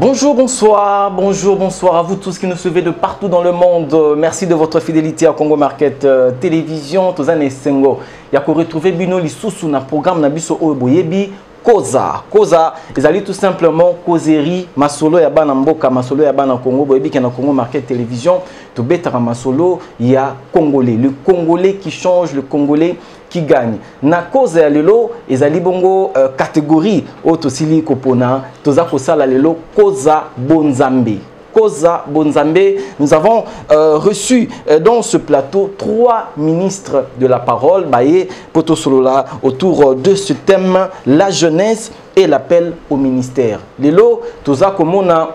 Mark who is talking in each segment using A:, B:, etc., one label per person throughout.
A: Bonjour, bonsoir à vous tous qui nous suivez de partout dans le monde. Merci de votre fidélité à Congo Market Télévision. Tozane Sengo. Yako retrouver bino lisusu na programme na biso Oboyebi Koza. Koza, ils allaient tout simplement causerie masolo ya bana mboka, masolo ya bana Congo, Boyebi qui na Congo Market Télévision. To betara masolo ya Congolais, le Congolais qui change, le Congolais qui gagne. Na cause ya lelo ezali bongo catégorie otosili kopona toza kosala lelo Koza Bonzambe. Koza Bonzambe, nous avons reçu dans ce plateau 3 ministres de la parole baye potosolola autour de ce thème, la jeunesse et l'appel au ministère. Lelo toza komona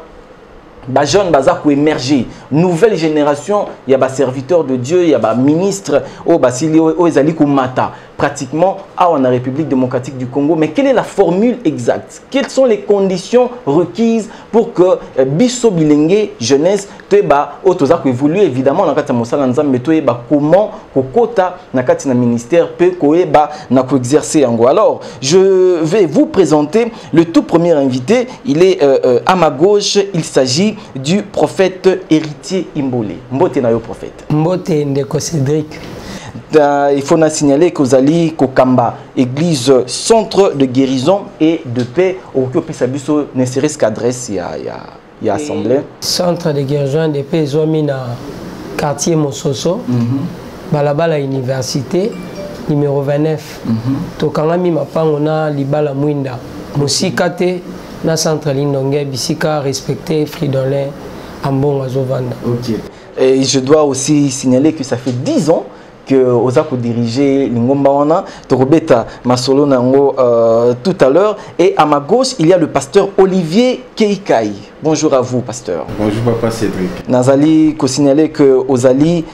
A: ba jeune baza ko émerger, nouvelle génération, il y a ba serviteurs de Dieu, il y a ba ministre o basili o ezali ko mata pratiquement en République démocratique du Congo. Mais quelle est la formule exacte? Quelles sont les conditions requises pour que biso bilenge jeunesse teba otoza ko évoluer évidemment na kati mosala nzambe toyeba comment kokota na kati na ministère peut koyeba na ko exercer yango. Alors, je vais vous présenter le tout premier invité, il est à ma gauche, il s'agit du prophète héritier Imbolé. Mbote na yo prophète.
B: Mbote ndeko Cédric.
A: Il faut signaler que Zali Kokamba, église centre de guérison et de paix, au Sabiso ne serait-ce qu'adresse, il y a assemblée.
B: Centre de guérison et de paix, Zomina, quartier Mososo, Balabala université, numéro 29. Tokangami Mapangona, Libala Mwinda, Musikate, na centre Lindongue, Bisika, respecté, Fridolin, Ambon Azovanda.
A: Ok. Et je dois aussi signaler que ça fait 10 ans que Ozako dirigeait Lingomba Wana, Torobeta Masolo Nango tout à l'heure. Et à ma gauche, il y a le pasteur Olivier Keikai. Bonjour à vous, pasteur.
C: Bonjour, papa Cédric.
A: Nazali ko signaler que Ozali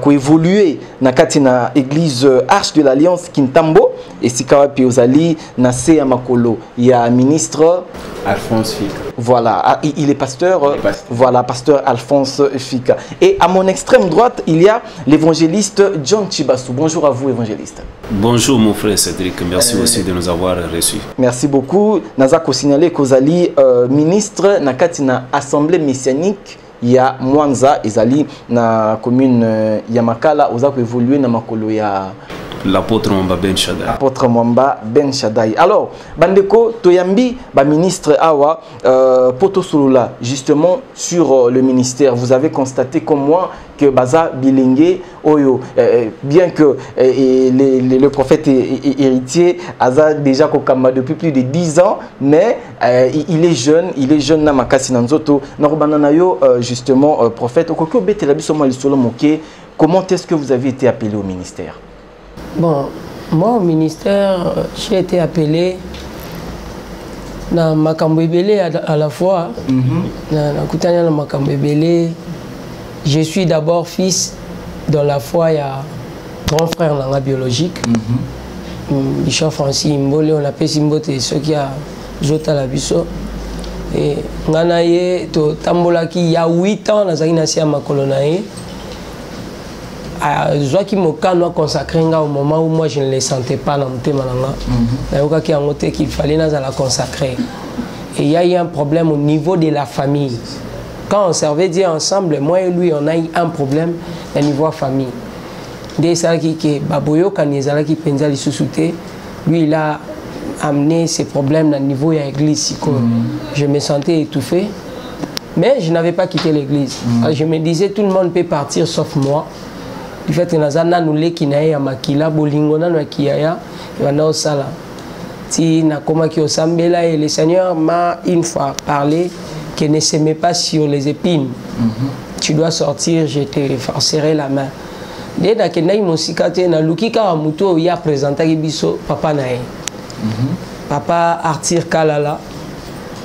A: ko évolué na katina église Arche de l'Alliance Kintambo et Sikawa pi Ozali na se Makolo. Il y a ministre
C: Alphonse Fika.
A: Voilà, il est pasteur. Voilà, pasteur Alphonse Fika. Et à mon extrême droite, il y a l'évangéliste John Chibasu. Bonjour à vous, évangéliste.
D: Bonjour mon frère Cédric, merci aussi de nous avoir reçus.
A: Merci beaucoup. Nazako signalé qu'Ozali ministre na katina assemblée messianique. Il y a Mwanza, Ezali na commune Yamakala, Ozako évolué na makolo ya
D: l'apôtre Mwamba Ben Shaddai.
A: L'apôtre Mwamba Ben Shaddai. Alors, Bandeko Toyambi, ministre Awa, Potosolula, justement sur le ministère, vous avez constaté comme moi que Baza Bilingue, Oyo, bien que le prophète héritier Aza déjà Kokamba depuis plus de 10 ans, mais il est jeune Namakasi Nanzoto, Narubananayo, justement, prophète, Okoko Betelabisomo Lisolo Moke, comment est-ce que vous avez été appelé au ministère?
B: Bon, moi au ministère, j'ai été appelé na makambo ebele à la fois. Na kutanya na makambo ebele. Je suis d'abord fils dans la foi, il y a grand frère dans la biologique. Bishop Francis Imbole, on appelle Simbote, ceux qui a Jota la Bisso. Et nganaye to tambolaki il y a 8 ans nazaki na sia makolonaye. Joaki Mokano consacré au moment où moi je ne les sentais pas dans mon thème. Qu'il fallait la consacrer. Et il y a eu un problème au niveau de la famille. Quand on servait Dieu ensemble, moi et lui, on a eu un problème au niveau de la famille. Lui, il a amené ces problèmes au niveau de l'église. Je me sentais étouffé. Mais je n'avais pas quitté l'église. Je me disais, tout le monde peut partir sauf moi. Du fait que nous avons les makila bolingona na kiaya wana osala ti na koma ki osambela et le Seigneur m'a une fois parlé qu'il ne se met pas sur les épines. Tu dois sortir, je te forcerai la main. Dès que naï mosikate na lukika muto ya présenté biso papa nae. Papa Artir Kalala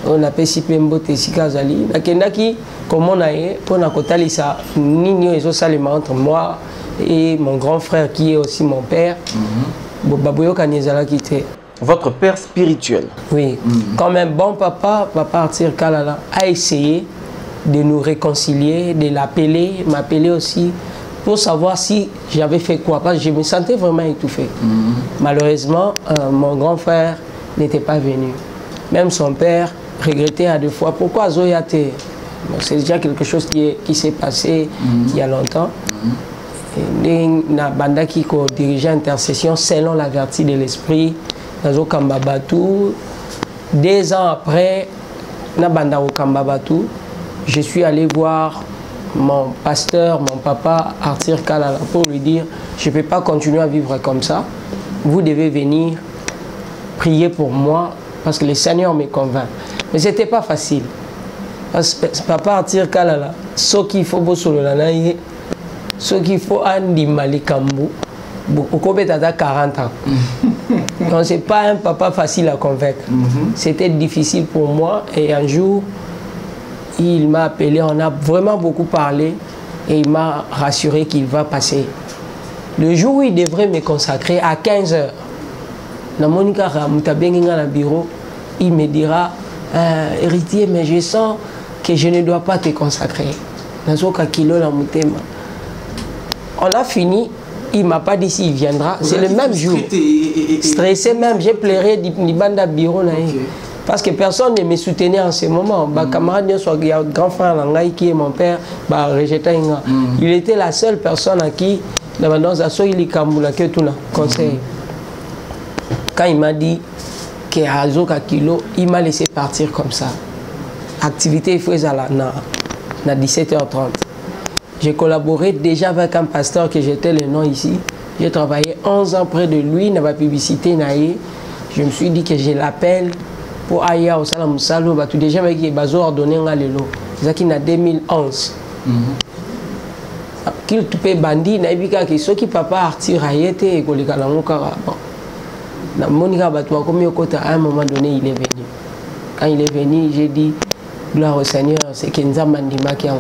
B: on appelle Sipembo Tessika Zali na kendaki comment nae pour na kotalisa nini ezo salema entre moi et mon grand frère qui est aussi mon père.
A: Votre père spirituel.
B: Oui. Comme un bon papa, papa Artir Kalala a essayé de nous réconcilier, de l'appeler, m'appeler aussi pour savoir si j'avais fait quoi. Parce que je me sentais vraiment étouffé. Malheureusement, mon grand frère n'était pas venu. Même son père regretté à 2 fois. Pourquoi Zoyate? C'est déjà quelque chose qui s'est passé il y a longtemps. Na banda qui dirigeait intercession selon la vertu de l'esprit. Nazo Kambabatu. 2 ans après, na banda au Kambabatu, je suis allé voir mon pasteur, mon papa, Arthur Kalala, pour lui dire, je ne peux pas continuer à vivre comme ça. Vous devez venir prier pour moi parce que le Seigneur me convainc. Mais ce n'était pas facile. Parce que papa Arthur Kalala, ce qu'il faut pour Sololanaïe, ce qu'il faut Andi Malikambu, beaucoup peut être 40 ans. Donc ce n'est pas un papa facile à convaincre. C'était difficile pour moi et un jour, il m'a appelé, on a vraiment beaucoup parlé et il m'a rassuré qu'il va passer. Le jour où il devrait me consacrer à 15 h, dans mon bureau, il me dira héritier, mais je sens que je ne dois pas te consacrer. On a fini, il ne m'a pas dit s'il viendra, c'est le même jour. Stressé même, j'ai pleuré du banda bureau. Parce que personne ne me soutenait en ce moment. Ma camarade, il y a un grand frère qui est mon père, il était la seule personne à qui conseil. Quand il m'a dit qu'il a kilo, il m'a laissé partir comme ça. Activité faisait à 17h30. J'ai collaboré déjà avec un pasteur que j'étais le nom ici. J'ai travaillé 11 ans près de lui, dans la publicité. Je me suis dit que je l'appelle pour aller au Salam Salo. Tout déjà avec les ordonné à l'élo. C'est ça en 2011. Qu'il peut bandit, n'a que ceux qui papa Arthur a été et que à un moment donné, il est venu. Quand il est venu, j'ai dit gloire au Seigneur, c'est Kenza Mandima qui a.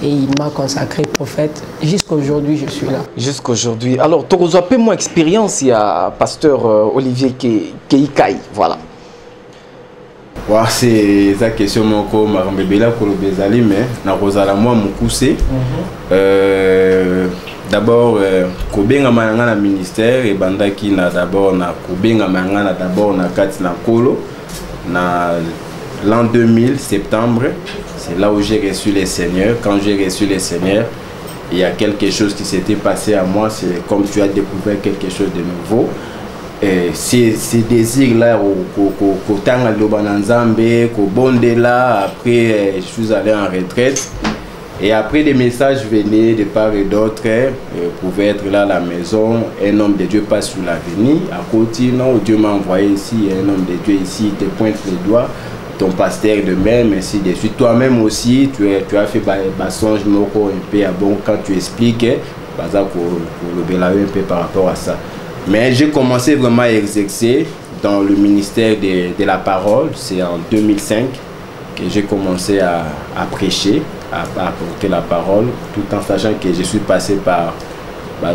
B: Et il m'a consacré prophète. Jusqu'à aujourd'hui, je suis là.
A: Jusqu'à aujourd'hui. Alors, tu as un peu moins expérience, il y a pasteur Olivier Keikai. Voilà.
C: Ouais, c'est la question que Marambebela Kolobezali, mais na Rosala moi Moukoussé. D'abord, Kobenga Mangana ministère et Bandaki na d'abord na Kobenga Mangana d'abord na Kati na Kolo na l'an 2000 septembre. C'est là où j'ai reçu les Seigneurs. Quand j'ai reçu les Seigneurs, il y a quelque chose qui s'était passé à moi. C'est comme tu as découvert quelque chose de nouveau. Et ces désirs-là, après, je suis allé en retraite. Et après, des messages venaient de part et d'autre. Pouvait être là à la maison. Un homme de Dieu passe sur l'avenir. À côté, non, Dieu m'a envoyé ici. Un homme de Dieu ici, il te pointe les doigts. Ton pasteur de même, ainsi de suite. Toi-même aussi, tu as fait un songe un peu bon quand tu expliques, pour le un peu par rapport à ça. Mais j'ai commencé vraiment à exercer dans le ministère de la parole. C'est en 2005 que j'ai commencé à prêcher, à apporter la parole, tout en sachant que je suis passé par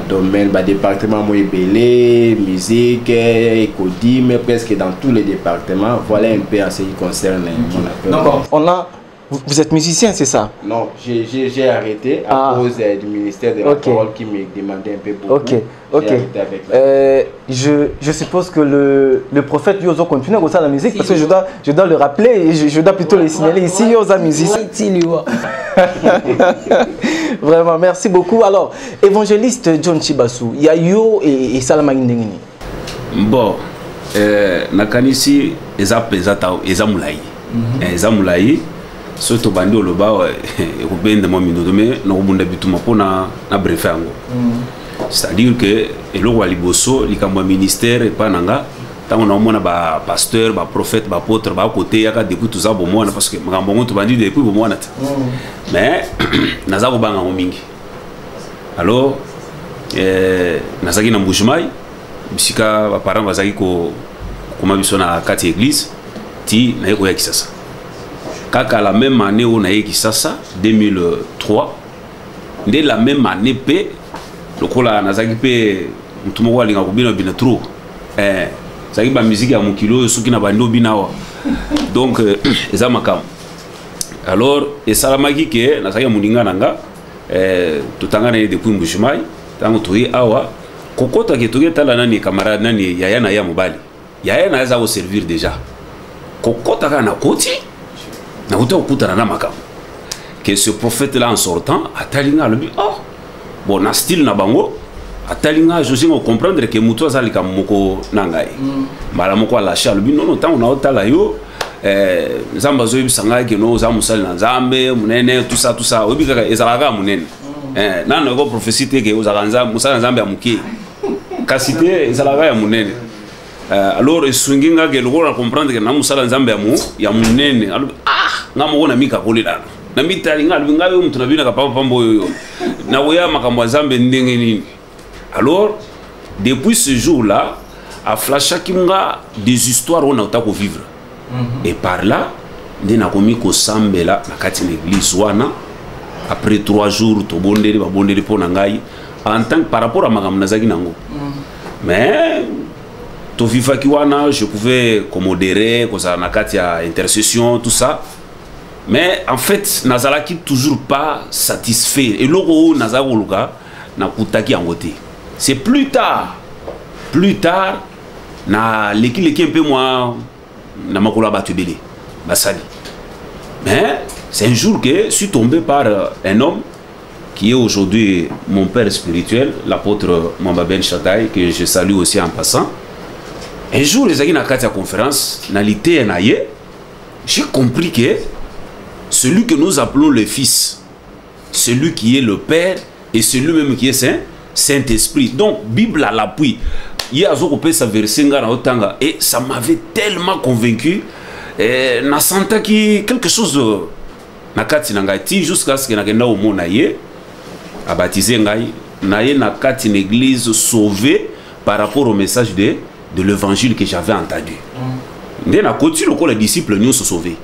C: domaine, département Moébélé, musique, écodie, mais presque dans tous les départements. Voilà un peu en ce qui concerne mon appel.
A: Vous êtes musicien, c'est ça?
C: Non, j'ai arrêté à cause du ministère de la parole qui me demandait un peu beaucoup.
A: Ok. Je suppose que le prophète Yozo continue à la musique parce que je dois le rappeler et je dois plutôt le signaler ici, Yozo musicien. Vraiment, merci beaucoup. Alors, évangéliste John Chibassou, il y a Yo et Salama Indengini.
D: Bon, Nakanisi, Ezamulaï. Ezamulaï. Surtout bandi oloba ekubende mo minuto me no bunda bituma pona na brefango. C'est-à-dire que eloko wa liboso likambo ministère pa nanga tango na mona ba pasteur ba prophète ba apôtre ba côté yaka depuis tout ça bomona parce que makambo ngoto bandi depuis bomona ta. Mais naza ko banga mingi. Alors nazaki na Mbushimai bisika ba parents bazaki ko koma biso na kati église ti na yeko ya Kisasa. Kaka la même année où on a eu Kisasa, 2003, dès la même année, le cola nazaki pe mutumo wa linga kubina bina trou. Zaki ba musique ya mukilo suki na bando binawa. Donc eza makam. Alors et salamaki ke nazaki muninga nanga tutangana depuis Mbushimai, tango toyi awa kokota ke toye tala nani camarade nani yaya na ya mobali. Yaya na za au servir déjà. Kokota kana koti na kuta okutana na makambo que ce prophète là en sortant atalinga lobi oh bon na style na bango atalinga je comprendre que muto azalika moko nangai mala moko alasha lobi non tant on a otala yo nzamba zo yibisanga ke no za musali na nzambe munene tout ça obi kaka ezalaka munene nana ko prophétie te ke uzakanza musali na nzambe ya mukie kasite ezalaka ya munene alors esunginga ke lokora comprendre que na musali na nzambe ya munene ngamo na mika kolela na mitalinga ngabe mtu na bina kapamba pambo yoyo na woya makambo ya nzambe ndenge nini. Alors depuis ce jour là a flasha kinga des histoires on a utako vivre et par là ndena komi ko sambela na kati l'église wana après 3 jours to bondeli ba bondeli pona ngai en tant que par rapport à makambo nazaki nango mais to vivaki wana je pouvais commodérer koza na kati ya intercession tout ça. Mais en fait, nazalaki toujours pas satisfait. Et l'oko nazakoluka na kutaki angote. C'est plus tard, na leki un peu moi na makola batubele basali. Mais c'est un jour que je suis tombé par un homme qui est aujourd'hui mon père spirituel, l'apôtre Mamba Ben Shaddai, que je salue aussi en passant. Un jour, les amis na katia conférence, na lité naye, j'ai compris que celui que nous appelons le Fils, celui qui est le Père et celui même qui est Saint-Esprit. Donc, Bible à l'appui. Il y a sa verset et ça m'avait tellement convaincu. Na santa qui quelque chose de nakati nangati jusqu'à ce que nakenda au monde naye a baptisé ngai naye nakati une église sauvée par rapport au message de l'évangile que j'avais entendu. Ndé na côté le les disciples nous sont sauvés.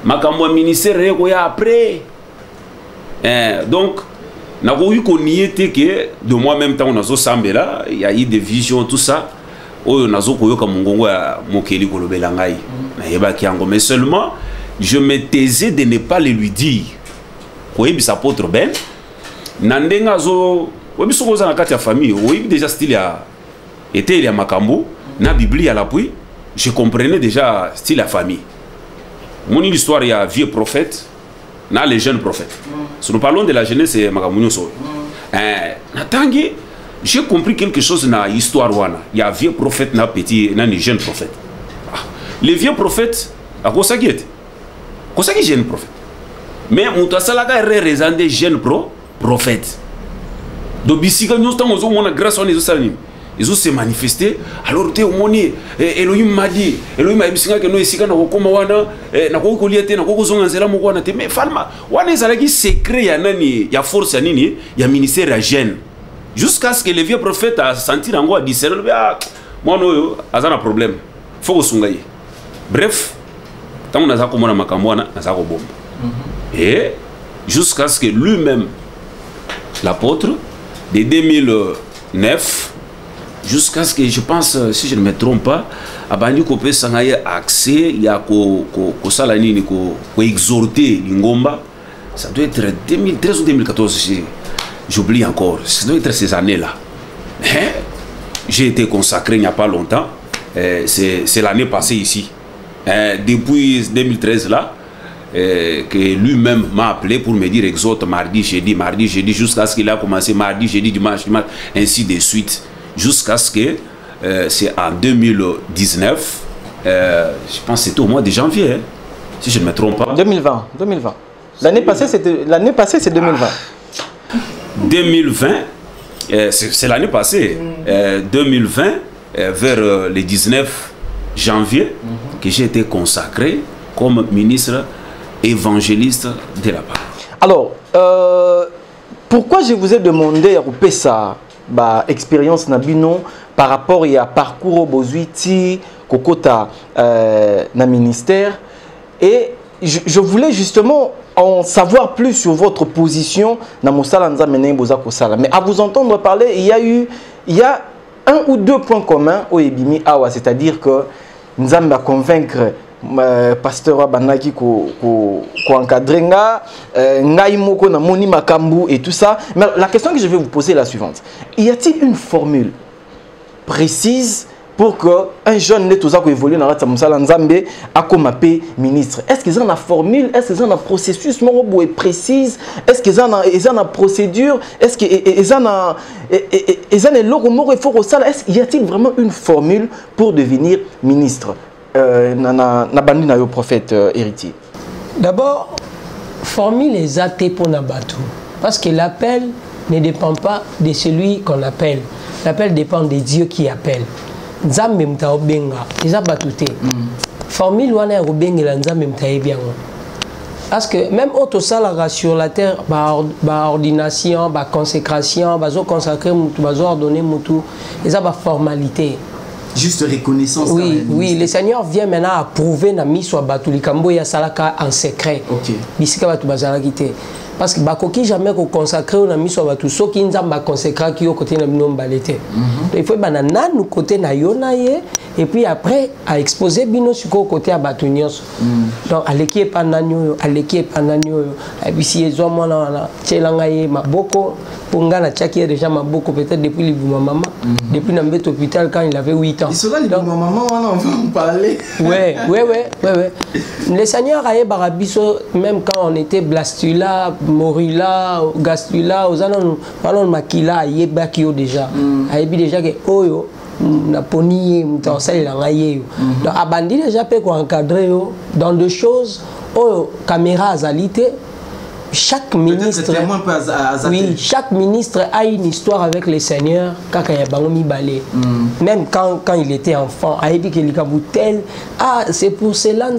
D: Makambo ministère reko ya après donc na ko yu ko niete que de moi même temps on a zo sambela il y a eu des visions tout ça oyo nazo ko yoka mongongo ya mokeli ko lobela ngai na yeba ki yango mais seulement je me taisais de ne pas le lui dire ko yebi sa apôtre Ben na ndenga zo webi soko za na kati ya famille oyebi déjà style ya était il y a makambo na Bible à l'appui je comprenais déjà style la famille. Mon histoire, il y a vieux prophète, na les jeunes prophètes. Si nous parlons de la jeunesse, c'est Magamounio Soy. J'ai compris quelque chose dans l'histoire. Il y a vieux prophète, na petit, na les jeunes prophètes. Les vieux prophètes, à quoi ça qui est? Quoi ça qui est jeune prophète? Mais on a salaga raison des jeunes prophètes. Donc ici quand nous estamos on a grâce à nous salim. Ils ont se manifesté. Alors tu es au monde. Elohim m'a dit. Elohim m'a dit que nous ici quand on comme wana na ko koliete na ko zonga nzela moko wana te. Mais falma wana ezalaki secret ya nani ya force ya nini ya ministère ya jeune. Jusqu'à ce que le vieux prophète a senti ngo a discerner moi no azana problème. Faut ko sungaye. Bref, tant on a ça comme na makambo wana na ça ko bomba. Et jusqu'à ce que lui-même l'apôtre de 2009 jusqu'à ce que je pense, si je ne me trompe pas, abandi ko pesa ngai accès ya ko sala nini ko exhorter Lingomba. Ça doit être 2013 ou 2014, j'oublie encore. Ça doit être ces années-là. J'ai été consacré il n'y a pas longtemps. C'est l'année passée ici. Depuis 2013 là, que lui-même m'a appelé pour me dire exhorte mardi, jeudi, jusqu'à ce qu'il a commencé mardi, jeudi, dimanche, ainsi de suite. Jusqu'à ce que c'est en 2019, je pense que c'était au mois de janvier, hein, si je ne me trompe pas.
A: 2020. L'année passée, c'est 2020.
D: 2020, c'est l'année passée. 2020, vers le 19 janvier, que j'ai été consacré comme ministre évangéliste de la parole.
A: Alors, pourquoi je vous ai demandé à couper ça? Expérience Nabino par rapport à parcours au Bozuiti, Kokota na ministère, et je voulais justement en savoir plus sur votre position dans Moussala Nzamene Bozako Sala. Mais à vous entendre parler, il y a un ou deux points communs au Ebimi Awa, c'est-à-dire que Nzamba convaincre pasteur Banaki ko encadrenga ngai moko na moni makambu et tout ça. Mais la question que je vais vous poser est la suivante: y a-t-il une formule précise pour qu'un jeune ne soit évolué dans la Moussala Nzambe a comme appelé ministre. Est-ce qu'ils ont une formule? Est-ce qu'ils ont un processus précis? Est-ce qu'ils ont une procédure? Est-ce qu'ils ont un logo fort au sala? Y a-t-il vraiment une formule pour devenir ministre? Na bandi na yo prophète héritier. D'abord,
B: formule les athées pour Nabatou. Parce que l'appel ne dépend pas de celui qu'on appelle. L'appel dépend des dieux qui appellent. Nzambe mta obenga, eza batute. Formule wana ya obenga la nzambe mta ebiango. Parce que même auto salara sur la terre, ba ordination, ba consécration, bazo consacrer mutu, bazo ordonner mutu, eza ba formalité.
A: Juste reconnaissance.
B: Oui, oui, le Seigneur vient maintenant approuver na miso batu likambo ya salaka en secret.
A: OK.
B: Bisika batu bazala kité. Parce que bakoki jamais ko consacrer na miso batu soki nzamba consacrer ki yo côté na bino mbalete. Il faut banana nous côté na yona ye et puis après à exposer bino sur côté à batu nyos. Donc aleki pananyo, aleki pananyo et puis si ezo mona wana tchelanga ye maboko ponga na tchaki déjà maboko peut-être depuis le maman depuis na mbet hôpital quand il avait 8 ans.
A: Il sera le maman on va en parler.
B: Ouais. Le Seigneur a barabiso même quand on était blastula, morila, gastula, aux anon parlons makila yebakio déjà. Ayebi déjà que oyo na poni muta osali la ngaye. Donc abandi déjà peut ko encadrer dans deux choses oyo caméra azalité. Chaque ministre, oui, chaque ministre a une histoire avec le Seigneur même quand il était enfant. C'est pour cela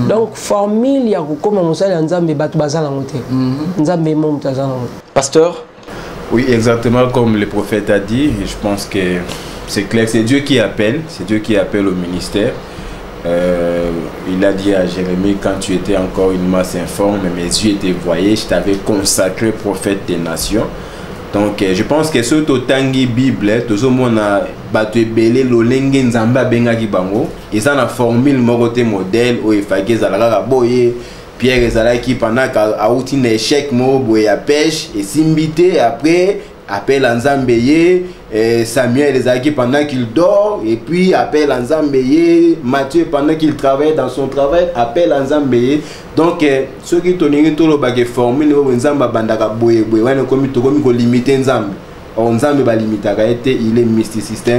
B: donc formule
A: Pasteur.
C: Oui, exactement comme le prophète a dit. Je pense que c'est clair, c'est Dieu qui appelle, au ministère. Il a dit à Jérémie, quand tu étais encore une masse informe, mes yeux te voyaient, je t'avais consacré prophète des nations. Donc je pense que ce Totangi Bible, tout le monde a battu belé l'olenge nzamba bengaki bango, et ça a formule morote modèle où il fallait zalala boye Pierre ezalaki pendant qu'a outi un échec mo boye à pêche et simbité après appelle Nzambeye, Samuel ezalaki pendant qu'il dort et puis appelle Nzambeye, Matthieu pendant qu'il travaille dans son travail appelle Nzambeye. Donc ceux qui tonneront tout le bague formule Nzamba bandaka boye boye wana komi to komi ko limiter Nzambe. Or Nzambe ba limiter il est mysticiste,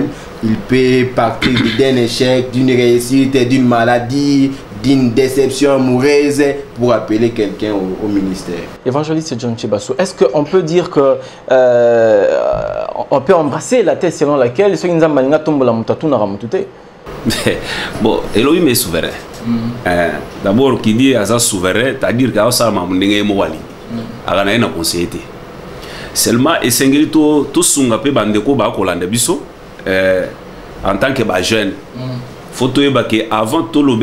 C: il peut partir d'un échec, d'une réussite, d'une maladie, d'une déception amoureuse pour appeler quelqu'un au ministère.
A: Évangéliste John Chibasso, est-ce qu'on peut dire que on peut embrasser la thèse selon laquelle ceux qui nous ont tombé la moutatou n'a ramouté?
D: Bon, Elohim est souverain. D'abord, qui dit Aza souverain, c'est-à-dire qu'il y a un mouninga mouali. Agana ena conseillé. Seulement, et singeli tout sungape bandeko ba kolanda biso en tant que ba jeune. Faut que avant tout le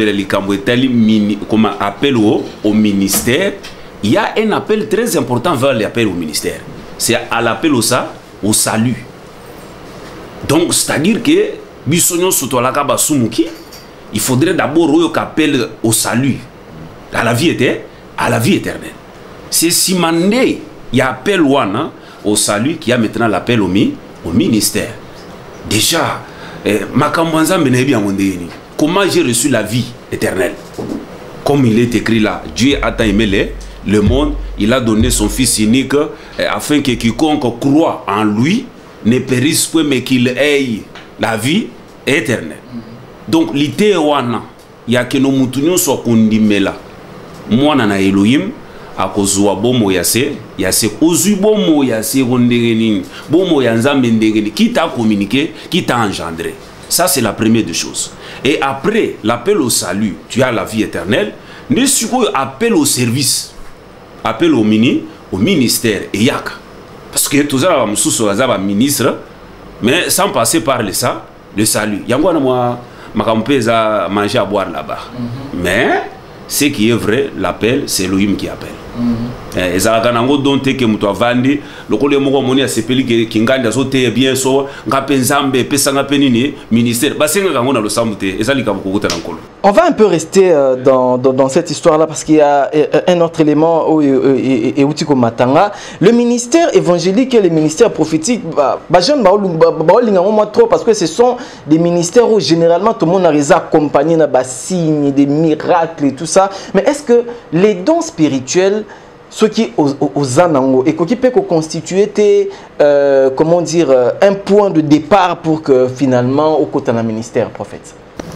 D: comme appel au ministère, il y a un appel très important vers l'appel au ministère. C'est à l'appel au salut. Donc c'est-à-dire que il faudrait d'abord qu'on appelle au salut, à la vie éternelle. C'est Simandé, il y a appel au salut qui a maintenant l'appel au ministère. Déjà, comment j'ai reçu la vie éternelle? Comme il est écrit là, Dieu a tant aimé le monde, il a donné son Fils unique afin que quiconque croit en lui ne périsse point mais qu'il ait la vie éternelle. Donc l'idée wana ya que nos moutounions soient condamnés là. Moi nana Elohim a kozwa bomo yase ozu bomo yase rondegeni bomo yanzambe ndegeni qui t'a communiqué, qui t'a engendré. Ça c'est la première des choses. Et après l'appel au salut, tu as la vie éternelle. Ne suis pas appel au service, appel au ministère et yaka. Parce que tout ça va ministre, mais sans passer par le salut. Yangwana moi makampe manger à boire là-bas. Mais ce qui est vrai, l'appel c'est Elohim qui appelle. ezalaka nango don te ke moto avandi lokolo moko moni asepeli ke ngandi azoteya bien so nga mpe nzambe epesanga mpe nini ministère basengaka yango na losambo te eza likambo kokuta na nkolo.
A: On va un peu rester dans cette histoire-là parce qu'il y a un autre élément et Matanga. Le ministère évangélique et le ministère prophétique, trop parce que ce sont des ministères où généralement tout le monde a accompagné des signes, des miracles et tout ça. Mais est-ce que les dons spirituels, ceux qui aux anango et qui peut constituer comment dire un point de départ pour que finalement au côté d'un ministère prophète?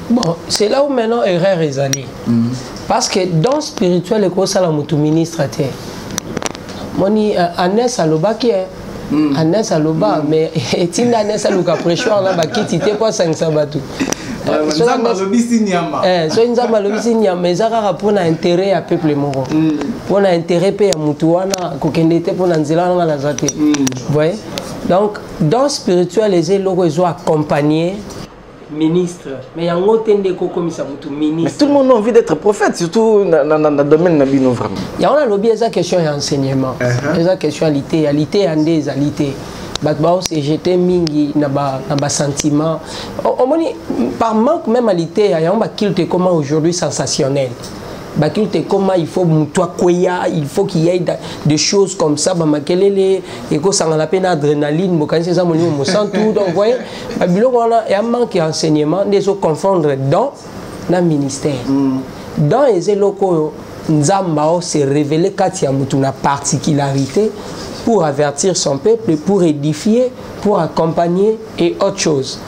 B: Bon, c'est là où maintenant erreur est allée. Parce que dans spirituel, et ça la mutu ministre était. Moni Agnès Aloba qui est Agnès Aloba, mais Tina Agnès Aloba prêcheur là, qui t'était pas 500 bateaux. So une zamba lobisi nyama, mais ça pour l'intérêt à peuple moro. Pour l'intérêt pe à mutuana, kokendete pour l'anzela na zate. Vous voyez? Donc dans spirituel, les logos ils ont accompagné ministre, mais il y a un autre ministre.
A: Mais tout le monde a envie d'être prophète, surtout dans le domaine de l'Abino vraiment.
B: Il y a une question d'enseignement, une question de l'alité, j'étais mingi na sentiment. Par manque même à l'ité, il y a un culte comment aujourd'hui sensationnel. Comment il faut il faut qu'il y ait des choses comme ça, et que ça a peine adrénaline, donc vous voyez, il y a un manque d'enseignement, des autres confondre dans le ministère. Dans les locaux, Nzamba s'est révélé qu'il y a une particularité pour avertir son peuple, pour édifier, pour accompagner et autre chose.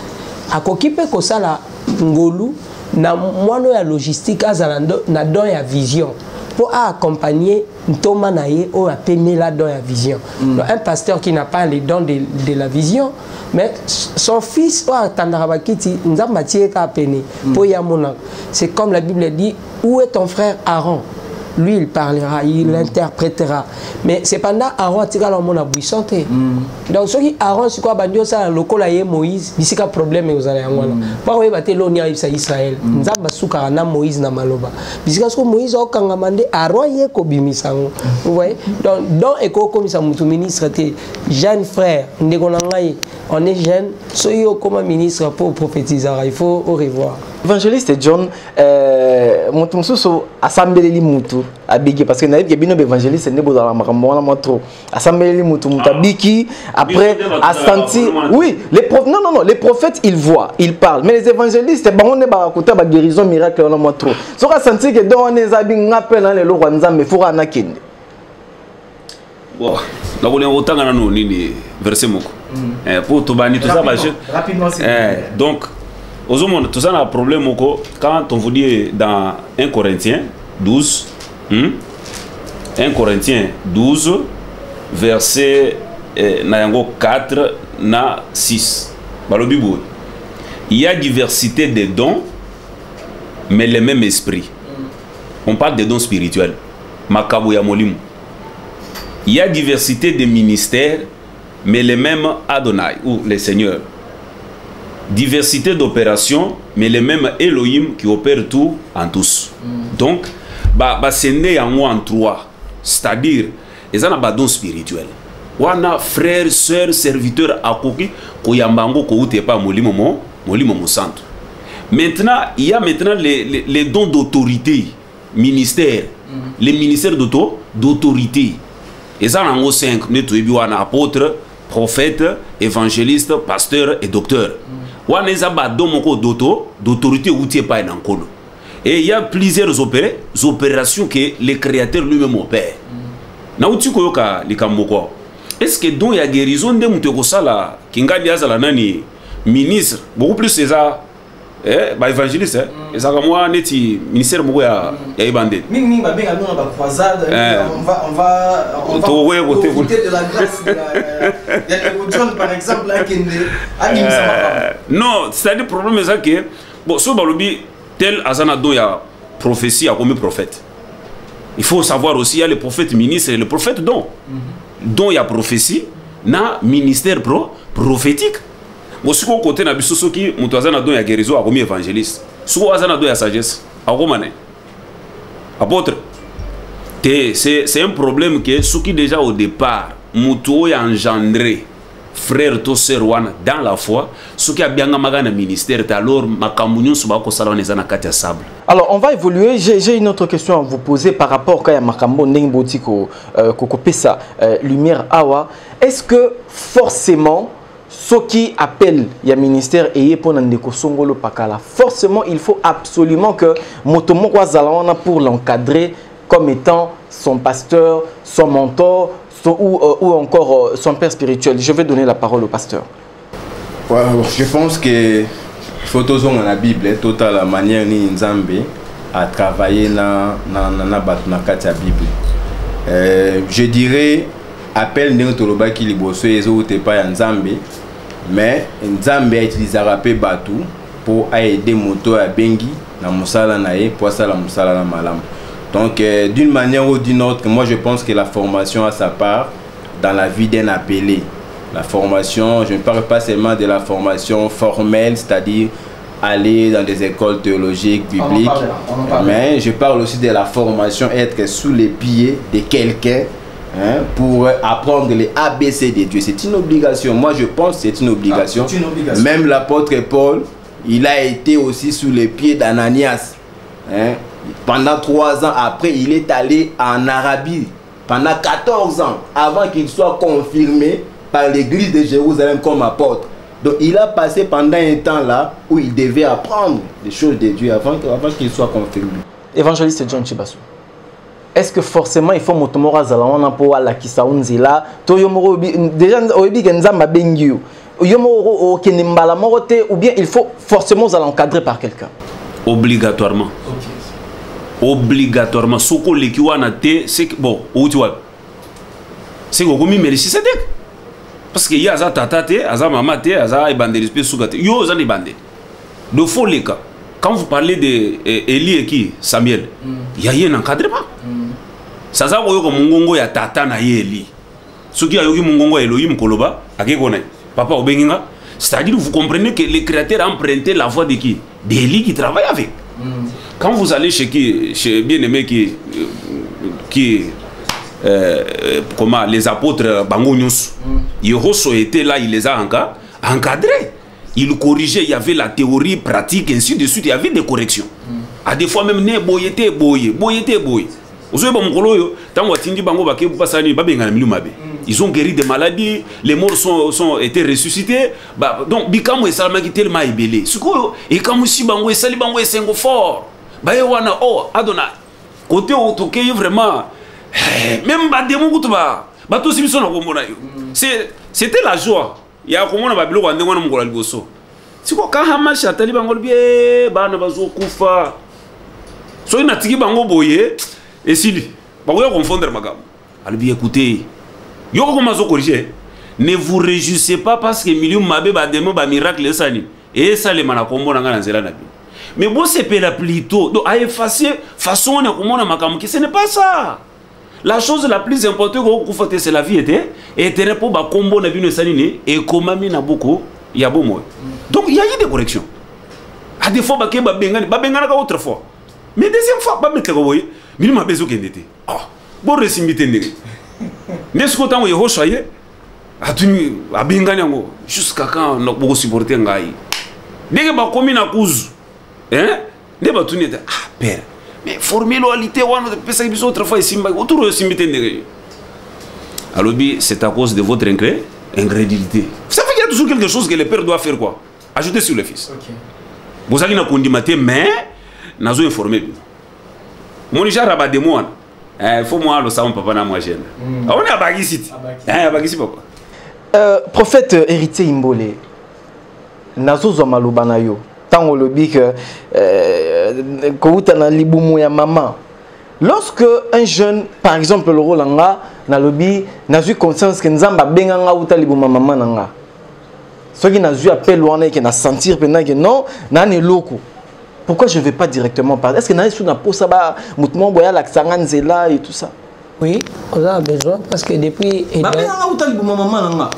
B: À Kokipe Kosala Ngolu, na mono ya logistique azalando na don ya vision pour accompagner Thomas naye ou appeler la don ya vision. Donc, un pasteur qui n'a pas les dons de la vision, mais son fils ou attendra-bakiti nzamba tieka appeler pour yamona. C'est comme la Bible dit, où est ton frère Aaron? Lui il parlera, il interprétera. Mais cependant Aaron tika la mona buissante. Donc ce qui Aaron c'est quoi bandio ça lokola ye Moïse, bisika problème aux allez ngwana. Pas ouais baté lonia Israël. Nzamba suka na Moïse na maloba. Bisika ce que Moïse o kangamande Aaron ye ko bimisango. Vous voyez? Donc dans eko comme ça mutu ministre té jeune frère ndeko na ngai on est jeune, soyo comme ministre pour prophétiser, il faut au revoir.
A: Évangéliste John, mutu mususu asambeleli mutu abiki parce que naïf que bino évangéliste n'est pas dans la makambo trop asambeleli mutu mutabiki après a senti oui les prophètes ils voient ils parlent mais les évangélistes on est ba kota ba guérison miracle on a trop so ka senti que dans on est abi ngapel dans le roi nzambe fura na kende
D: bon la voulons autant na no nini verset moko pour to bani tout ça ba
A: rapidement
D: donc aux hommes, tout ça a un problème quand on vous dit dans 1 Corinthiens 12, 1 Corinthiens 12, verset 4 na 6. Il y a diversité des dons, mais le même esprit. On parle des dons spirituels. Il y a diversité des ministères, mais le même Adonai, ou les seigneurs. Diversité d'opérations, mais le même Elohim qui opère tout en tous. Donc, c'est né en trois. C'est-à-dire, ils ont un don spirituel. On a frères, sœurs, serviteurs, akoki, koyambango, koutepa, molimo centre. Maintenant, il y a maintenant les dons d'autorité, ministère, les ministères d'autorité. Ils ont 5, nous avons apôtre, prophète, évangéliste, pasteur et docteur. D'autorité et il y a plusieurs opérations que le créateur lui-même opère. Est-ce que donc il y a guérison de Moutekosala qui a nani ministre beaucoup plus c'est ça évangéliste et ça comme moi neti ministère moko ya ibandé
A: mingi ba benga nous ba croisade on va profiter de la grâce de John par exemple là qui
D: non c'est-à-dire problème c'est ça que bon so balobi tel azana do ya prophétie a comme prophète. Il faut savoir aussi il y a le prophète ministre et le prophète don il y a prophétie na ministère prophétique. Bon, si on côté na biso soki mutu azana don ya guérison a comme évangéliste. Si on azana don ya sagesse a comme apôtre. c'est un problème que ce qui déjà au départ mutuo a engendré frère to sœur wana dans la foi ce qui a bien magana ministère alors makamunyo suba ko sala on na kati ya sable.
A: Alors on va évoluer, j'ai une autre question à vous poser par rapport à makambo ndenge botiko pesa lumière awa. Est-ce que forcément ce qui appelle le ministère et pour Songolo Pakala, forcément il faut absolument que Motomo Kwazalawana pour l'encadrer comme étant son pasteur, son mentor ou encore son père spirituel. Je vais donner la parole au pasteur.
C: Ouais, je pense que faut toujours dans la Bible toute la manière ni Nzambe à travailler na Bible. Je dirais appel n'est toloba ki liboso ezo te pa Nzambe, mais Nzambe utilisera pe batu pour aider moto à bengi na musala nae pour ça la musala na malam. Donc d'une manière ou d'une autre, moi je pense que la formation a sa part dans la vie d'un appelé. La formation, je ne parle pas seulement de la formation formelle, c'est-à-dire aller dans des écoles théologiques, bibliques, mais je parle aussi de la formation, être sous les pieds de quelqu'un pour apprendre les ABC de Dieu. C'est une obligation. Moi je pense que c'est une obligation. Même l'apôtre Paul, il a été aussi sous les pieds d'Ananias. Pendant 3 ans après, il est allé en Arabie. Pendant 14 ans, avant qu'il soit confirmé par l'église de Jérusalem comme apôtre. Donc il a passé pendant un temps là où il devait apprendre les choses de Dieu avant qu'il soit confirmé.
A: Évangéliste John Chibasu. Est-ce que forcément il faut motomora zalawana pour la kisaunzila to yomoro déjà oyebi genzamba bengiu yomoro kenembala morote ou bien il faut forcément l'encadrer par quelqu'un?
D: Obligatoirement. Obligatoirement. Soko lekiwana te c'est bon où tu vois c'est que comme merci c'est parce que y a za tata te aza mama te aza ibande respect soukate yo za ibande de faux les cas quand vous parlez de Eli et qui Samuel il y a un encadrement ça ça ko comme ngongo ya tata na Eli ce qui a yoki ngongo Elohim koloba akekona papa obenginga c'est-à-dire vous comprenez que les créateurs ont emprunté la voix de qui d'Eli qui travaille avec. Quand vous allez chez qui, chez bien-aimé qui comment les apôtres Bango Nyons, Yehoso était là, il les a encadrés. Il corrigeait, il y avait la théorie pratique, ainsi de suite, il y avait des corrections. À des fois même, ne boyete boye. Ils ont guéri des maladies, les morts sont été ressuscités. Donc, Bikamo et Salama qui tellement ébélé. Et comme si Bango et Salibango et Sengo fort. Bayewana, oh, Adona. Côté où tu es vraiment. Même Bademo Goutuba. Bato Simson c'était la joie. Il y a comment on va bloquer un mongol gosso. C'est quoi quand Hamas a tali Bango bien, Bana Bazo Koufa. So il n'a tiki Bango boye. Et si lui, Bango confondre Magam. Alors bien écoutez. Yo comment zo corriger. Ne vous réjouissez pas parce que milieu Mabé Bademo ba miracle sani. Et ça les manakombo na nzela na bi. Mais bon c'est pas plutôt donc à effacer façon on a comment on makam ce n'est pas ça. La chose la plus importante que vous c'est la vie et terrain pour ba combo na bino sani et komami na beaucoup il y a bon mot. Donc il y a eu des corrections. À des fois ba bengana ka autre fois. Mais deuxième fois ba mettre ko boy, milieu Mabé zo kendete. Ah, bon resimité ndenge. N'est-ce que tant que choyé atuni abingani ngo jusqu'à quand on beaucoup supporter ngai dès que ba komi na kuzu ne ba tuni ah père mais formalité wana de pesa biso autre fois simba autour de simbité ndenge alors bi c'est à cause de votre ingrédulité ça fait qu'il y a toujours quelque chose que le père doit faire quoi ajouter sur le fils. OK vous allez na kondimate mais nazo informer mon jara ba demo wana il faut moi le savon papa na moi jeune on est à Bagissi papa.
A: Prophète héritier Imbole nazo zo maloba na yo tango lobi que kouta na libumu ya maman lorsque un jeune par exemple le rolanga na lobi nazu conscience que nzamba benga nga uta libumu maman nanga soki nazu appel wana que na sentir pendant que non na ne loko. Pourquoi je ne vais pas directement parler? Est-ce que na sur na posa ba mutumo boya la Nzela et tout ça?
B: Oui, on a besoin parce que depuis
A: ba benga uta libumu maman nanga.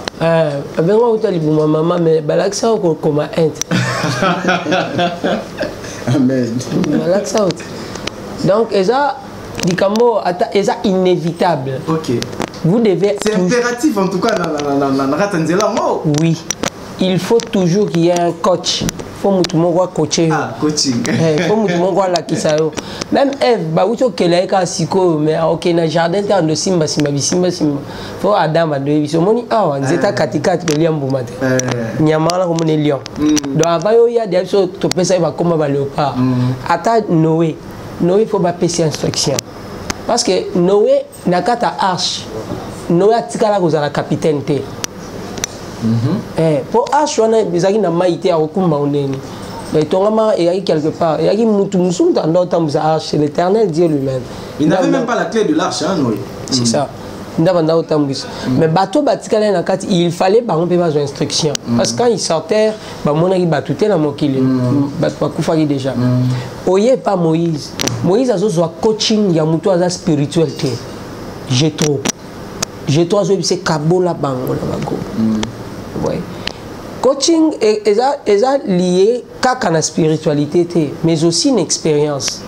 B: Benga uta libumu maman mais balaksa ko koma ent. Amen. Balaksa. Donc eza Likambo, c'est inévitable.
A: Ok.
B: Vous devez.
A: C'est impératif en tout cas dans Ratanzela.
B: Oui. Il faut toujours qu'il y ait un coach. Il faut que vous coacher.
A: Ah, coaching.
B: Il faut que vous la kisayo. Même Eve, bah vous que les cas siko mais ok na jardin t'as de simba. Faut Adam va de vision. Moni ah on zeta katika de lion boumate. Nyamala comme les lions. Donc avant il y a des choses to pesa va comme va léopard. Ata Noé. Noé faut pas passer instruction. Parce que Noé n'a qu'à ta arche. Noé a tika la la capitaine té. Pour arche on a besoin na maïté à okumba oneni. Mais ton maman est quelque part. Il y a qui moutoumsou dans d'autres arche. C'est l'Éternel Dieu lui-même.
A: Il n'avait même pas la clé de l'arche, hein, Noé.
B: C'est ça. Mais bateau batikale na kati il fallait ba on peut pas instruction parce que quand il sortait ba mona ki batouté na mokili ba kufaki déjà oye pas Moïse a zo coaching ya mutu aza spirituel te Jétro zo c'est kabola bango na bago ouais coaching est lié kaka na spiritualité te mais aussi une expérience.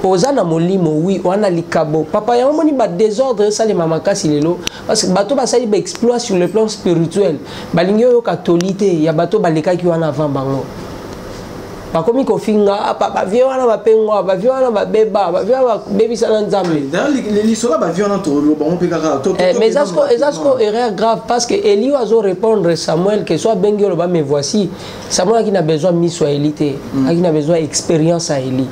B: Ozana molimo oui wana likabo papa ya moni ba désordre ça les mamakasi lelo parce que bato ba sali ba exploit sur le plan spirituel balingi yo catholique ya bato baleka ki wana avant bango ba komi ko finga papa vie wana ba pengo ba vie wana ba beba ba vie ba bebi sana nzambe
A: d'ailleurs les sola ba vie wana to lo bango pekaka to
B: mais ça erreur grave parce que Élie ozo répondre Samuel que soit bengi lo ba me voici Samuel qui n'a besoin de missoélité, qui n'a besoin d'expérience à Élie.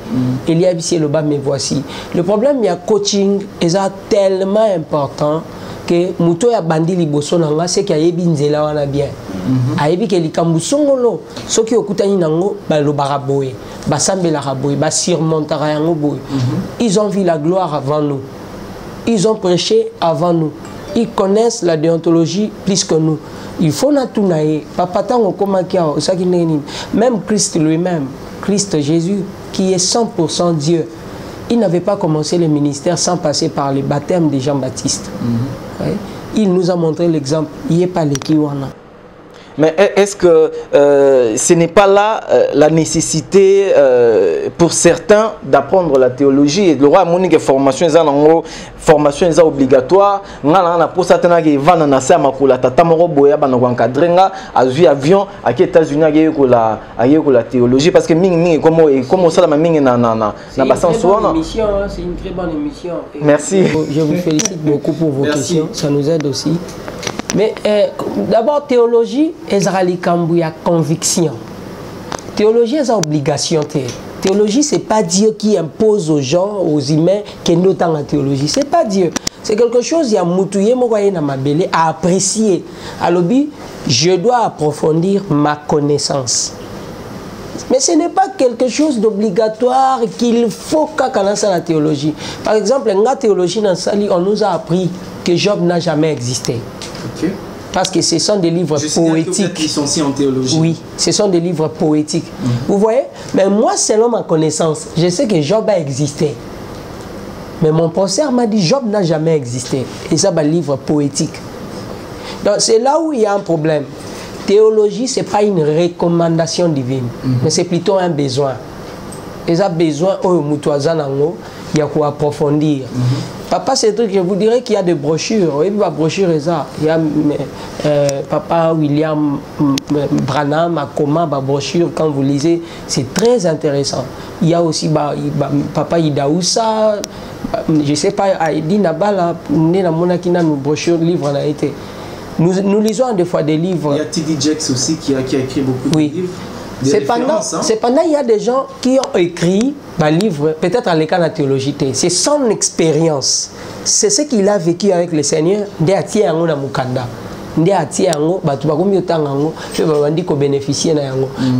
B: Élie a dit le bas me voici. Le problème il y a coaching est tellement important que muto ya bandi liboso nanga c'est qu'il y a binzela wana bien. Ayebi ke likambu songolo soki okutani nango ba lo baraboye, ba sambela raboye, ba surmontara yango boye. Ils ont vu la gloire avant nous. Ils ont prêché avant nous. Ils connaissent la déontologie plus que nous. Il faut natunaye papa tango koma kia osaki neni même Christ lui-même Christ Jésus qui est 100% Dieu il n'avait pas commencé le ministère sans passer par le baptême de Jean-Baptiste. Ouais. Il nous a montré l'exemple il est pas les kiwana.
A: Mais est-ce que ce n'est pas là la nécessité pour certains d'apprendre la théologie? Le roi a dit que formation est obligatoire. On a pour certains qui vont dans la tata moro boya bana encadrer nga azu avion à les États-Unis à la théologie parce que mingi comment ça la mingi na bassin soir.
B: C'est une très bonne émission.
A: Merci.
B: Je vous félicite beaucoup pour vos questions, ça nous aide aussi. Mais d'abord, théologie, il y a conviction. Théologie, c'est obligation. Théologie, ce n'est pas Dieu qui impose aux gens, aux humains, qu'il y a la théologie. Ce n'est pas Dieu. C'est quelque chose, il y a moutouillé, à apprécier. Alors, je dois approfondir ma connaissance. Mais ce n'est pas quelque chose d'obligatoire qu'il faut qu'on lance la théologie. Par exemple, dans la théologie, on nous a appris que Job n'a jamais existé. Okay. Parce que ce sont des livres poétiques.
A: Qui sont licenciés en théologie.
B: Oui, ce sont des livres poétiques. Vous voyez? Mais moi, selon ma connaissance, je sais que Job a existé. Mais mon professeur m'a dit Job n'a jamais existé. Et ça, c'est un livre poétique. Donc, c'est là où il y a un problème. Théologie, ce n'est pas une recommandation divine, mais c'est plutôt un besoin. Et ça, besoin, il y a quoi approfondir. Papa, c'est truc, je vous dirais qu'il y a des brochures. Oui, la brochure est ça. Il y a Papa William Branham, Akoma, ma brochure, quand vous lisez, c'est très intéressant. Il y a aussi Papa Idaoussa, je ne sais pas, Aïdi Nabala, Monakina, nos brochures, livres en a été. Nous lisons des fois des livres.
A: Il y a T.D. Jakes aussi qui a écrit beaucoup de livres.
B: Cependant, il y a des gens qui ont écrit un livre, peut-être à l'école de la théologie. C'est son expérience. C'est ce qu'il a vécu avec le Seigneur.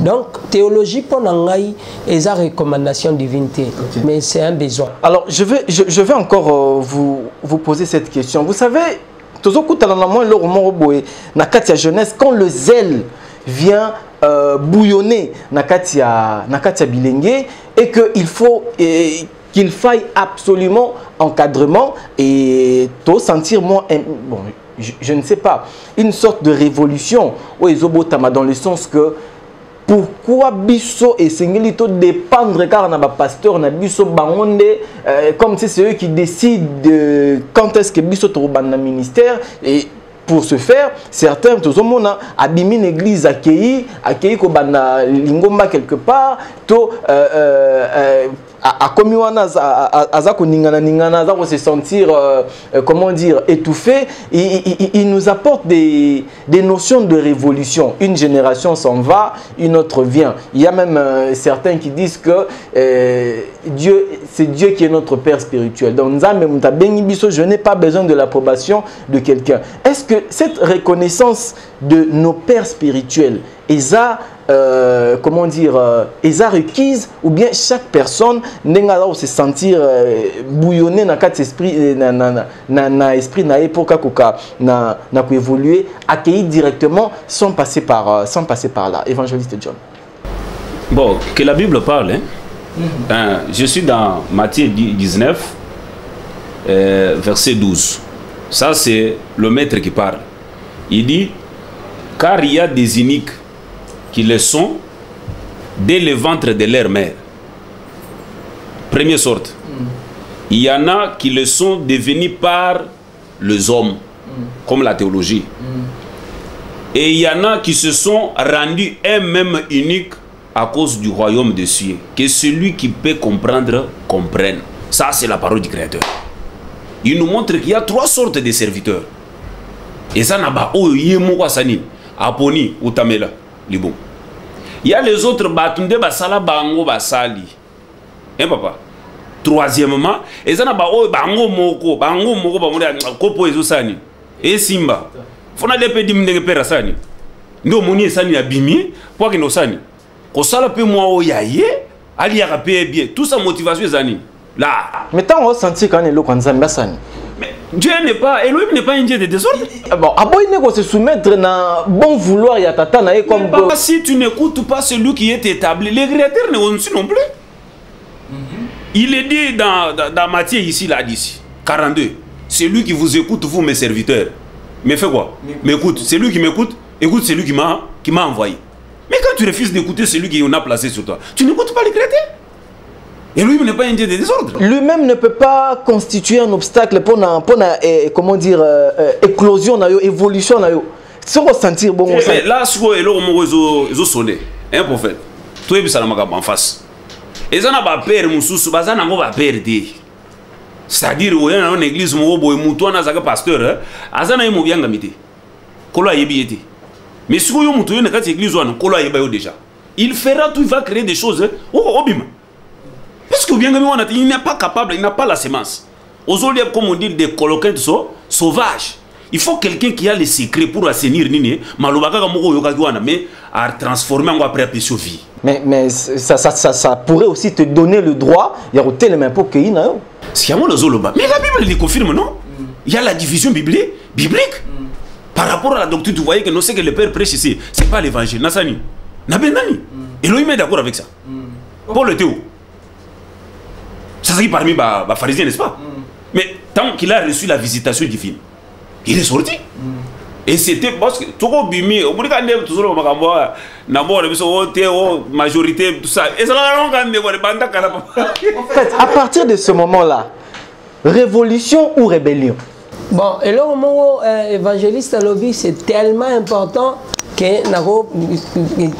B: Donc, théologie pour Nangaï est une recommandation de divinité. Okay. Mais c'est un besoin.
A: Alors, je vais encore vous poser cette question. Vous savez, jeunesse, quand le zèle vient bouillonner Nakatia Bilengue et qu'il faille absolument encadrement et tout sentir moins bon, je ne sais pas, une sorte de révolution au Ezobotama dans le sens que pourquoi biso et sengeli dépendre car na ba pasteur na biso bangonde comme c'est eux qui décident de quand est-ce que biso to ban na ministère et pour ce faire, certains, tout le monde a bimi une église accueillie ko bana lingomba quelque part, to a commis ningana se sentir comment dire étouffé. Il nous apporte des notions de révolution. Une génération s'en va, une autre vient. Il y a même certains qui disent que c'est Dieu qui est notre Père spirituel. Donc je n'ai pas besoin de l'approbation de quelqu'un. Est-ce que cette reconnaissance de nos pères spirituels est comment dire, est requise, ou bien chaque personne n'a se sentir bouillonner dans quatre esprits na esprit na époque na évoluer, accueilli directement sans passer par là. Évangéliste John.
D: Bon, que la Bible parle, hein? Je suis dans Matthieu 19, verset 12. Ça, c'est le maître qui parle. Il dit, car il y a des iniques qui le sont dès le ventre de leur mère. Première sorte. Il y en a qui le sont devenus par les hommes, comme la théologie. Et il y en a qui se sont rendus eux-mêmes uniques à cause du royaume des cieux. Que celui qui peut comprendre, comprenne. Ça, c'est la parole du Créateur. Il nous montre qu'il y a trois sortes de serviteurs. Et ça n'a pas Aponi ou Tamela. Il y a les autres Batunde Basala Bango Basali. Hein, papa? Troisièmement, et ça n'a pas Bango Moko Kopo Ezosani. Et Simba. Fona de Pedim de Perasani. Nous moni Sani Abimi, pour que nous sani. Kosala pe moi o yaye, ali ya bien. Tout sa motivation Zani. Là.
A: Mais tant on sentit quand on est là quand Zambia Sani.
D: Mais Dieu n'est pas, Elohim n'est pas un Dieu de désordre.
A: Bon, après il faut se soumettre dans bon vouloir, il y a tata na comme
D: pas si tu n'écoutes pas celui qui est établi, les créateurs ne vont non plus. Il est dit dans Matthieu ici, là, d'ici, 42. C'est lui qui vous écoute, vous mes serviteurs. Mais fais quoi? M'écoute. C'est lui qui m'écoute, écoute celui qui m'a envoyé. Mais quand tu refuses d'écouter celui qui en a placé sur toi, tu n'écoutes pas les créateurs. Et lui n'est pas un Dieu de désordre. Lui-même
A: ne peut pas constituer un obstacle pour comment dire, éclosion, évolution. Si on sentir bon.
D: Là, ce que ils ont sonné, un prophète, tout est bien en face. Et ça n'a pas peur, Moussous, ça n'a pas peur. C'est-à-dire, il y a une église, il y a un pasteur, il y a un bien gamité. Mais si vous avez une église, déjà. Il fera tout, il va créer des choses. Oh, bim. Parce que bien il n'est pas capable, il n'a pas la sémence. Aujourd'hui, comme on dit, des coloquins sauvages. Il faut quelqu'un qui a les secrets pour assainir Nini, mais à transformer en après vie.
A: Mais ça pourrait aussi te donner le droit, il y a au tel même pour qu'il y ait.
D: Mais la Bible le confirme, non? Il y a la division biblique. Par rapport à la doctrine, vous voyez que nous, ce que le Père prêche ici, ce n'est pas l'évangile. Nassani. Nabenani. Elohim est d'accord avec ça. Paul était où? Ça c'est parmi les pharisiens, n'est-ce pas? Mais tant qu'il a reçu la visitation divine, il est sorti. Et c'était parce que tout le bimi, au bout de la majorité, tout ça. Et ça
A: en fait, à partir de ce moment-là, révolution ou rébellion?
B: Bon, et là, au moment évangéliste à lobby, c'est tellement important que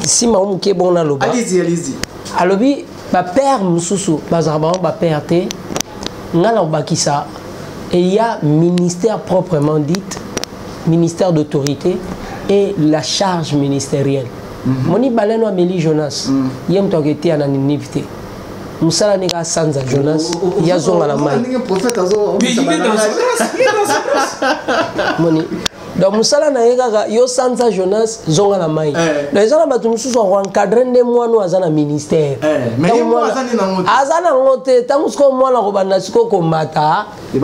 B: si ma est bon à lobby.
A: Allez-y.
B: À lobby, ma père Moussoussou, ma père T, et il y a ministère proprement dit, ministère d'autorité et la charge ministérielle. Moni baleno Amélie Jonas, yem to été en anonymité. Musala nega sanza Jonas, yazonga la mai. Moni. Donc Musala na yega yo sanza Jonas zonga la mai. Les gens ba tumusu so encadrer de moi no azana ministère. Mais moi azana ngote tamusko moi na ko bana siko ko mata. Et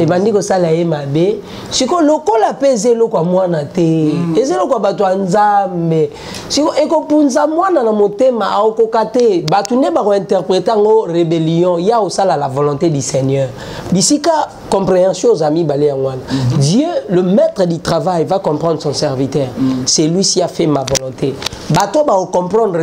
B: bandi ko sala e mabe. Siko lokola pezelo kwa mwana te. Ezelo kwa bato nzambe. Siko eko punza mwana na motema aokokate. Batu ne ba ko interpréter ngo rébellion, ya au sala la volonté du Seigneur. D'ici ka compréhension aux amis balé ngwana. Dieu le maître du travail travail, va comprendre son serviteur. C'est lui qui a fait ma volonté. Bato va comprendre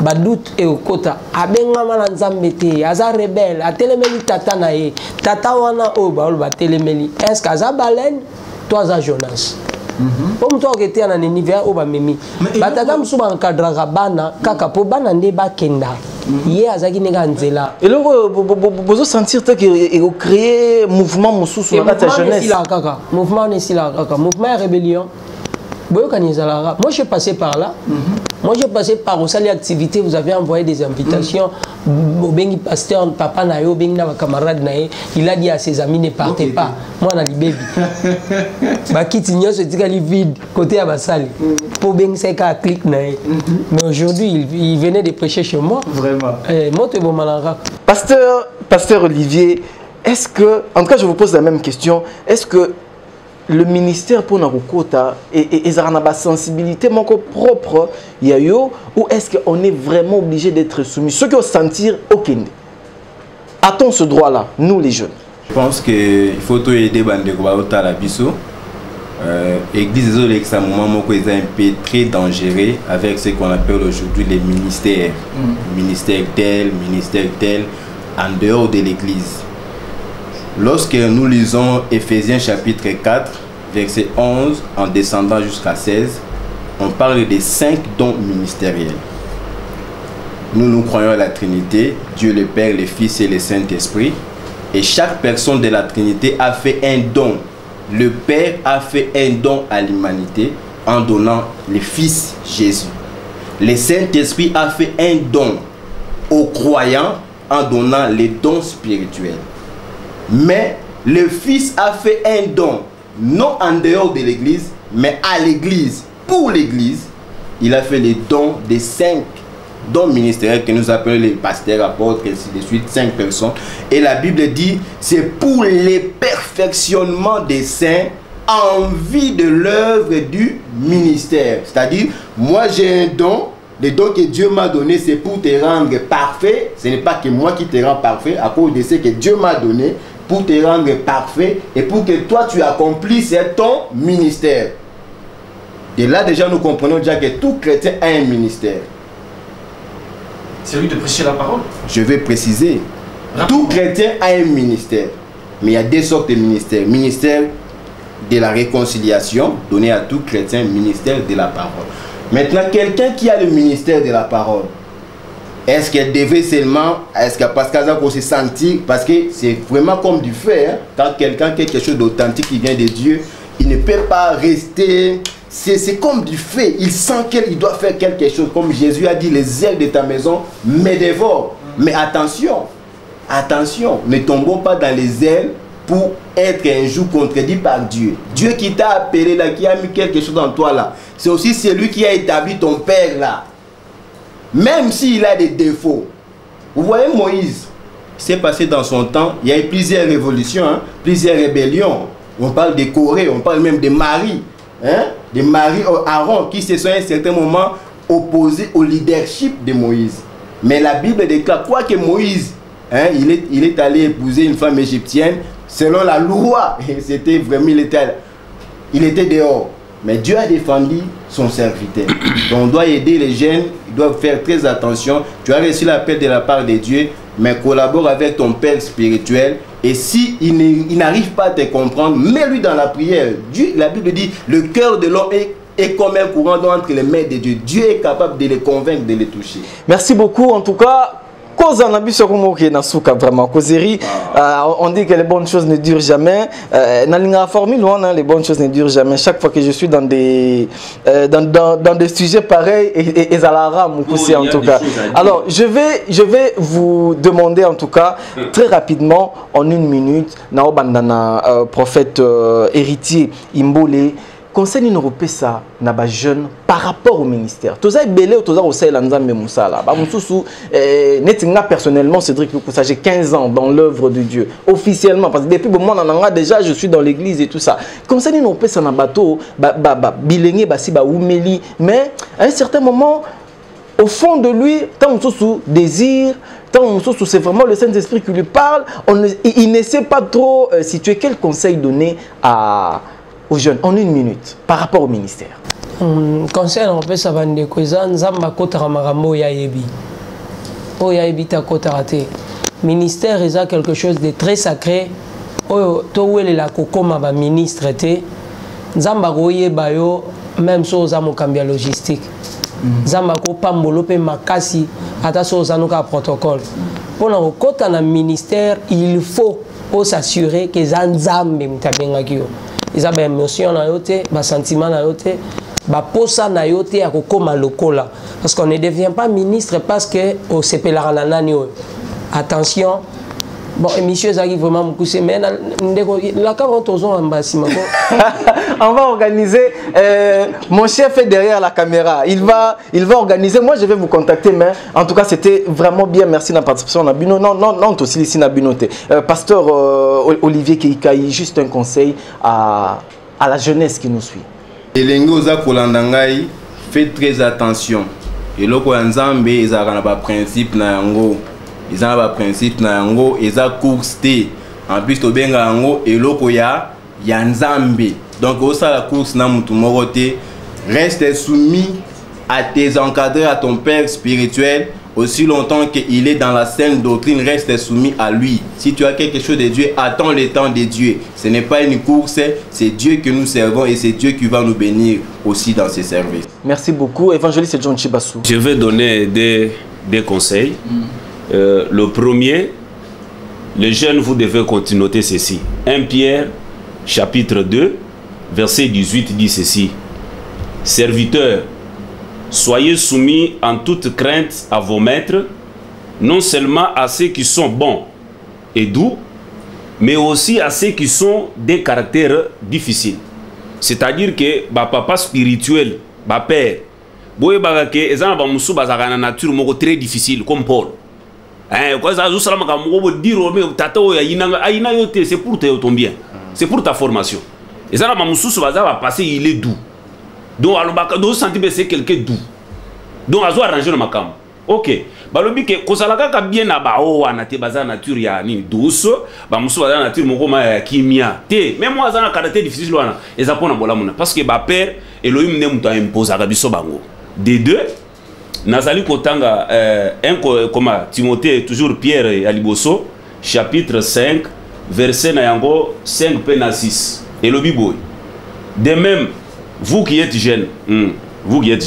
B: ba doute et au kota. Abenga mananzambe te, aza rebelle, a telemeli tata na ye. Tata wana o ba telemeli. Est-ce qu'aza baleine, toi aza Jonas? Comme toi qui était en univers au mimi. Batata msu ba encadra bana kaka po bana nde ba kenda. Hier azaki nega nzela.
A: Et là vous sentir que créer mouvement mususu na ta jeunesse.
B: Mouvement n'est si là kaka. Mouvement rébellion. Moi je suis passé par là. Moi je passé par au salle activité, vous avez envoyé des invitations. Bengi pasteur papa nayo bengi na camarade naé, il a dit à ses amis ne partez pas. Moi na li baby. Ba kitinyo se tikali vide côté à basali. Pour bengi c'est ka clic naé. Mais aujourd'hui il venait de prêcher chez moi.
A: Vraiment.
B: Moi te bon malara.
A: Pasteur Olivier, est-ce que en tout cas je vous pose la même question, est-ce que le ministère pour Narukota et la sensibilité propre yayo, ou est-ce qu'on est vraiment obligé d'être soumis? Ceux qui ont sentir aucun. A-t-on ce droit-là, nous les jeunes?
C: Je pense qu'il faut tout aider Bandekoubaota à la biso. L'église est un moment où ils ont un peu très dangereux avec ce qu'on appelle aujourd'hui les ministères. Ministère tel, en dehors de l'église. Lorsque nous lisons Éphésiens chapitre 4, verset 11, en descendant jusqu'à 16, on parle des 5 dons ministériels. Nous croyons à la Trinité, Dieu le Père, le Fils et le Saint-Esprit. Et chaque personne de la Trinité a fait un don. Le Père a fait un don à l'humanité en donnant le Fils Jésus. Le Saint-Esprit a fait un don aux croyants en donnant les dons spirituels. Mais le Fils a fait un don, non en dehors de l'Église, mais à l'Église, pour l'Église. Il a fait les dons des 5 dons ministériels que nous appelons les pasteurs, apôtres, et ainsi de suite, 5 personnes. Et la Bible dit, c'est pour le perfectionnement des saints en vue de l'œuvre du ministère. C'est-à-dire, moi j'ai un don. Le don que Dieu m'a donné, c'est pour te rendre parfait. Ce n'est pas que moi qui te rends parfait, à cause de ce que Dieu m'a donné, pour te rendre parfait et pour que toi tu accomplisses ton ministère. Et là déjà nous comprenons déjà que tout chrétien a un ministère.
A: C'est lui de prêcher la parole.
C: Je vais préciser. Tout chrétien a un ministère. Mais il y a 2 sortes de ministères. Ministère de la réconciliation, donné à tout chrétien, ministère de la parole. Maintenant, quelqu'un qui a le ministère de la parole, est-ce qu'elle devait seulement, est-ce que parce qu'elle a se sentir, parce que c'est vraiment comme du fait, hein, quand quelqu'un a quelque chose d'authentique qui vient de Dieu, il ne peut pas rester, c'est comme du fait, il sent qu'il doit faire quelque chose, comme Jésus a dit, les ailes de ta maison me dévorent. Mais attention, attention, ne tombons pas dans les ailes pour être un jour contredit par Dieu. Dieu qui t'a appelé là, qui a mis quelque chose en toi là, c'est aussi celui qui a établi ton père là. Même s'il a des défauts. Vous voyez Moïse, c'est passé dans son temps, il y a eu plusieurs révolutions, hein, plusieurs rébellions. On parle de Corée, on parle même de Marie, hein, de Marie Aaron qui se sont à un certain moment opposés au leadership de Moïse. Mais la Bible déclare quoi que Moïse, hein, il est allé épouser une femme égyptienne selon la loi. C'était vraiment, il était dehors. Mais Dieu a défendu son serviteur. Donc on doit aider les jeunes, ils doivent faire très attention. Tu as reçu l'appel de la part de Dieu, mais collabore avec ton père spirituel. Et si il n'arrive pas à te comprendre, mets-lui dans la prière. Dieu, la Bible dit, le cœur de l'homme est comme un courant d'eau entre les mains de Dieu. Dieu est capable de les convaincre, de les toucher.
A: Merci beaucoup. En tout cas, vraiment. On dit que les bonnes choses ne durent jamais. Dans la formule, les bonnes choses ne durent jamais. Chaque fois que je suis dans des sujets pareils, et Zalara Moukousi en tout cas. Alors, je vais vous demander en tout cas, très rapidement, en 1 minute, Naobandana, prophète héritier Imbole, conseil européen ça n'a pas jeune par rapport au ministère. Tous les belé tous les aussi l'anzambe musala. Bah mususu netinga personnellement Cédric Lukusa, j'ai 15 ans dans l'œuvre de Dieu officiellement parce que depuis moi nanga déjà je suis dans l'église et tout ça. Conseil européen ça n'a bateau bilengi basi ba umeli mais à un certain moment au fond de lui tant mususu désir c'est vraiment le Saint-Esprit qui lui parle. Il ne sait pas trop situer quel conseil donner aux jeunes en une minute par rapport au ministère.
B: Conseil on peut s'abandonner que ça nzamba kotara marambo ya yebi. Oh ya yebi ta kotara te. Ministère est quelque chose de très sacré. Oh to wele la kokoma ba ministre te. Nzamba goye bayo même so za mokambia logistique. Nzamba ko pambolo pe makasi ata so za nuka protocole. Pour na kota na ministère, il faut s'assurer que za nzambe mutabenga kio. Ils ont des émotions, des sentiments, des posa na yote ya kokoma lokola parce qu'on ne devient pas ministre parce que au sepela nani. Attention, bon émission qui vraiment beaucoup mais la caméra
A: on va organiser mon chef est derrière la caméra, il va organiser, moi je vais vous contacter mais en tout cas c'était vraiment bien, merci de la participation Nabino. Non aussi ici Nabino pasteur Olivier Keikaï, juste un conseil à la jeunesse qui nous suit.
C: Elengi oza kolandangai, faites très attention. Et loko nzambe ezaka na ba principe na yango. Ezaka ba principe na yango, eza course te. En plus to benga yango eloko ya nzambe. Donc osa la course na mutu moko te. Reste soumis à tes encadreurs, à ton père spirituel. Aussi longtemps qu'il est dans la saine doctrine, reste soumis à lui. Si tu as quelque chose de Dieu, attends le temps de Dieu. Ce n'est pas une course, c'est Dieu que nous servons et c'est Dieu qui va nous bénir aussi dans ses services.
A: Merci beaucoup. Évangéliste John Chibassou.
D: Je vais donner des conseils. Le premier, les jeunes, vous devez noter ceci. 1 Pierre, chapitre 2, verset 18 dit ceci. Serviteurs, soyez soumis en toute crainte à vos maîtres, non seulement à ceux qui sont bons et doux, mais aussi à ceux qui sont des caractères difficiles. C'est-à-dire que papa spirituel, père, nature très difficile comme Paul. C'est pour ton bien, c'est pour ta formation. Et ça, passer, il est doux. Donc, c'est quelqu'un doux. Donc, il faut arranger le macam. Ok. Balobi ke kosalaka ka bien na ba o wana te baza nature ya ni douce, ba musu baza nature moko ma kimia. Te, même moi za caractère difficile wana, eza pona bola mona parce que ba père Elohim ne muta impose ka biso bango. Des deux, nazali kotanga comme Timothée toujours Pierre Aliboso, chapitre 5, verset na yango 5 pe na 6. Elobi boy. De même, vous qui êtes jeunes, vous qui êtes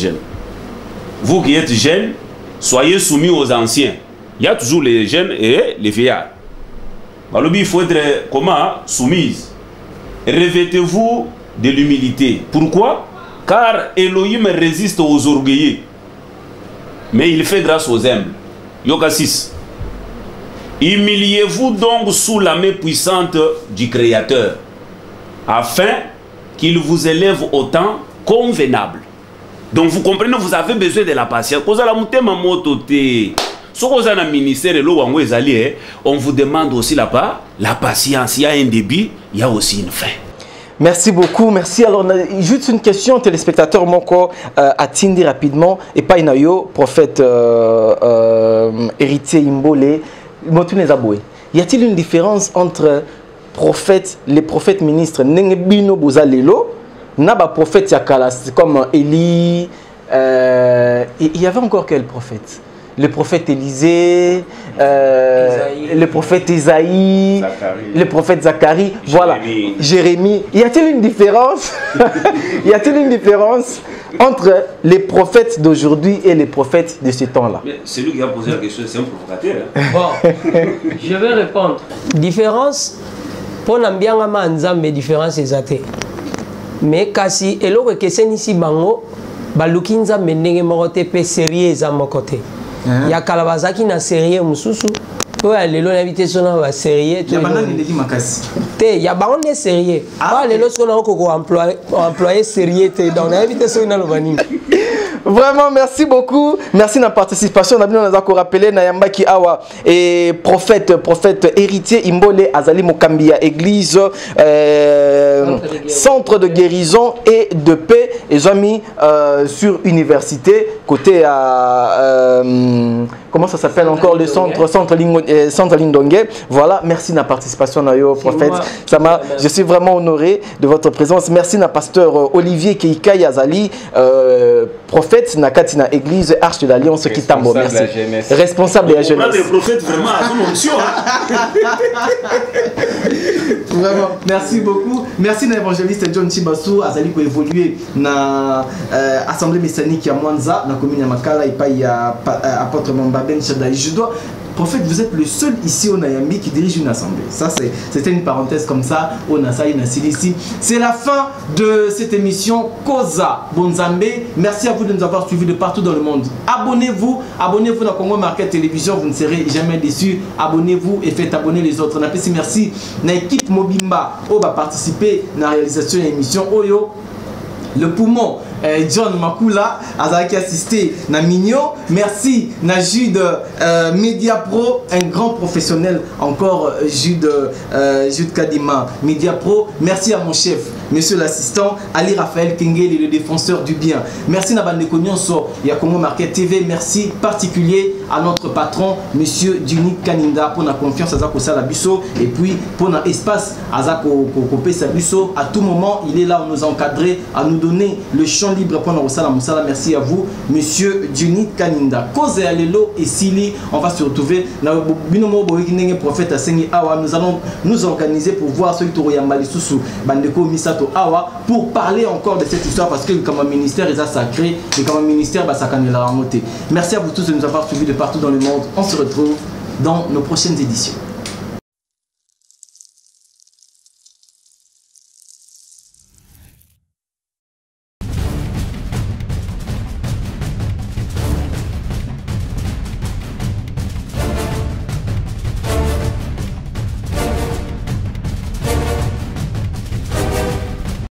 D: jeunes, soyez soumis aux anciens. Il y a toujours les jeunes et les vieillards. Il faut être comment soumise. Revêtez-vous de l'humilité. Pourquoi? Car Elohim résiste aux orgueilleux, mais il fait grâce aux humbles. Yoga 6. Humiliez-vous donc sous la main puissante du Créateur, afin qu'il vous élève au temps convenable. Donc vous comprenez, vous avez besoin de la patience. On vous demande aussi là-bas la patience. Il y a un début, il y a aussi une fin.
A: Merci beaucoup, merci. Alors, juste une question, téléspectateur Moko, à Tindi rapidement, et pas Inayo, prophète héritier Imbole, Motune Zaboué. Y a-t-il une différence entre les prophètes ministres, Nengebino Bouzalelo, Naba prophète Yakala, comme Élie, il y avait encore quel prophète? Le prophète Élisée, le prophète Isaïe, le prophète Zacharie, voilà, Jérémie. Y a-t-il une différence? Y a-t-il une différence entre les prophètes d'aujourd'hui et les prophètes de ce temps-là?
D: C'est lui qui a posé la question, c'est un provocateur. Hein?
B: Bon, je vais répondre. Différence, pour n'ambianga nzambe différence exacte. Mais kasi eloko kesen ici bango, baluki nzambe ndenge moko te pe sérieux za mokote. Ya kalabazaki na sérieux mususu. To ya lelo na vite sona ba sérieux to. Ya banani ndeki makasi. Te ya bango ne sérieux. Ba lelo sona ko employer sérieux te donc na vite sona lo banini.
A: Vraiment, merci beaucoup. Merci de la participation. On a rappelé Nayambaki Awa et prophète héritier Imbole Azali Mokambia, église, centre de guérison et de paix. Et j'ai mis sur université, côté à comment ça s'appelle encore, le centre Lindongue. Voilà, merci de la participation à yo, prophète. Je suis vraiment honoré de votre présence. Merci à pasteur Olivier Keika Yazali, prophète Nakati na église Arche de l'Alliance Kitambo. Merci. Responsable de la jeunesse.
D: Prophète vraiment à son onction.
A: Vraiment, merci beaucoup. Merci à l'évangéliste John Chibassou, Azali pour évoluer dans l'Assemblée messianique à Mwanza, dans la commune de Makala, et pas apôtre Mambaben Chadaï. Je dois, prophète, vous êtes le seul ici au Nayambi qui dirige une assemblée. Ça, c'était une parenthèse comme ça. Au Nasaï, ici. C'est la fin de cette émission Koza Bonzambe. Merci à vous de nous avoir suivis de partout dans le monde. Abonnez-vous à Congo Market Télévision. Vous ne serez jamais déçus. Abonnez-vous et faites abonner les autres. Merci à l'équipe Mobimba qui a participé à la réalisation de l'émission Oyo. Le poumon, John Makula, qui a assisté à Mignon. Merci à Jude Media Pro, un grand professionnel encore, Jude Kadima, Media Pro. Merci à mon chef, monsieur l'assistant, Ali Raphaël Kengeli, le défenseur du bien. Merci à Bandeko Nyonso, Yakomo Market TV. Merci particulier à notre patron, monsieur Dunik Kaninda, pour la confiance à Zako Salabiso et puis pour l'espace à Zako Sabiso. À tout moment, il est là pour nous encadrer, à nous donner le champ libre pour nous salam. Merci à vous, monsieur Dunik Kaninda. Cause Alelo et Sili, on va se retrouver dans le binomo Boïkinenge prophète à Sengi Awa. Nous allons nous organiser pour voir ce qui est Malisusu, Bandeko Misato Awa, pour parler encore de cette histoire parce que comme un ministère est sacré et comme un ministère, ça can la remonter. Merci à vous tous de nous avoir suivis de partout dans le monde. On se retrouve dans nos prochaines éditions.